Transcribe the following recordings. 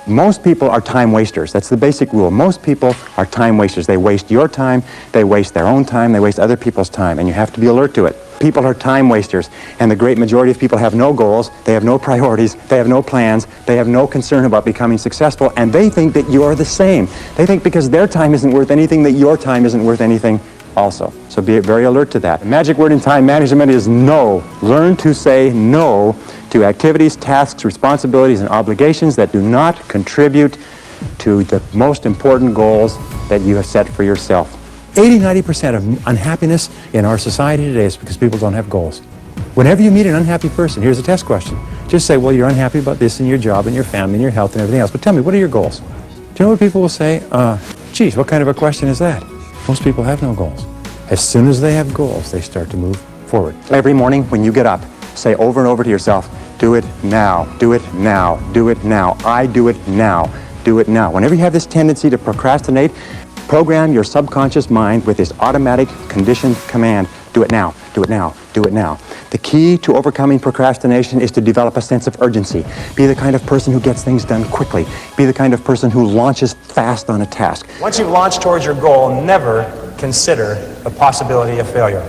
Most people are time wasters. That's the basic rule. Most people are time wasters. They waste your time, they waste their own time, they waste other people's time, and you have to be alert to it. People are time wasters, and the great majority of people have no goals, they have no priorities, they have no plans, they have no concern about becoming successful, and they think that you're the same. They think because their time isn't worth anything, that your time isn't worth anything also. So be very alert to that. The magic word in time management is no. Learn to say no to activities, tasks, responsibilities, and obligations that do not contribute to the most important goals that you have set for yourself. 80-90% of unhappiness in our society today is because people don't have goals. Whenever you meet an unhappy person, here's a test question. Just say, well, you're unhappy about this in your job and your family and your health and everything else, but tell me, what are your goals? Do you know what people will say? Geez, what kind of a question is that? Most people have no goals. As soon as they have goals, they start to move forward. Every morning when you get up, say over and over to yourself, do it now, do it now, do it now, I do it now, do it now. Whenever you have this tendency to procrastinate, program your subconscious mind with this automatic conditioned command, do it now, do it now, do it now. The key to overcoming procrastination is to develop a sense of urgency. Be the kind of person who gets things done quickly. Be the kind of person who launches fast on a task. Once you've launched towards your goal, never consider the possibility of failure.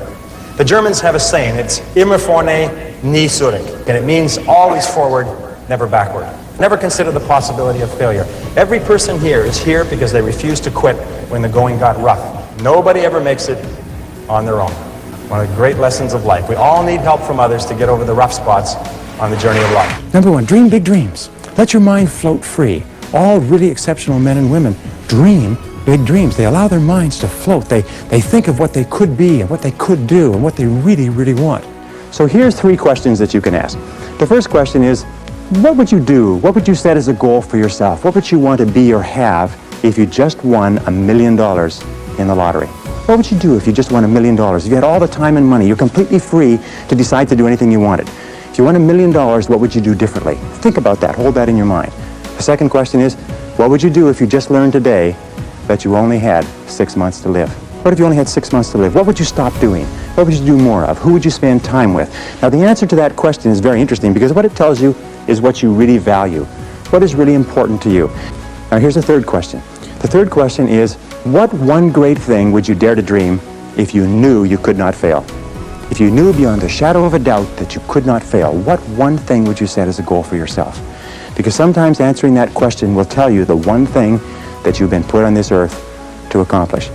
The Germans have a saying, it's immer vorne, nie zurück, and it means always forward, never backward. Never consider the possibility of failure. Every person here is here because they refused to quit when the going got rough. Nobody ever makes it on their own. One of the great lessons of life. We all need help from others to get over the rough spots on the journey of life. Number one, dream big dreams. Let your mind float free. All really exceptional men and women dream big dreams. They allow their minds to float. They think of what they could be and what they could do and what they really, really want. So here's 3 questions that you can ask. The first question is, what would you do? What would you set as a goal for yourself? What would you want to be or have if you just won $1 million in the lottery? What would you do if you just won $1 million? If you had all the time and money, you're completely free to decide to do anything you wanted. If you won $1 million, what would you do differently? Think about that. Hold that in your mind. The second question is, what would you do if you just learned today that you only had 6 months to live? What if you only had 6 months to live? What would you stop doing? What would you do more of? Who would you spend time with? Now, the answer to that question is very interesting because what it tells you is what you really value. What is really important to you? Now, here's the third question. The third question is, what one great thing would you dare to dream if you knew you could not fail? If you knew beyond a shadow of a doubt that you could not fail, what one thing would you set as a goal for yourself? Because sometimes answering that question will tell you the one thing that you've been put on this earth to accomplish.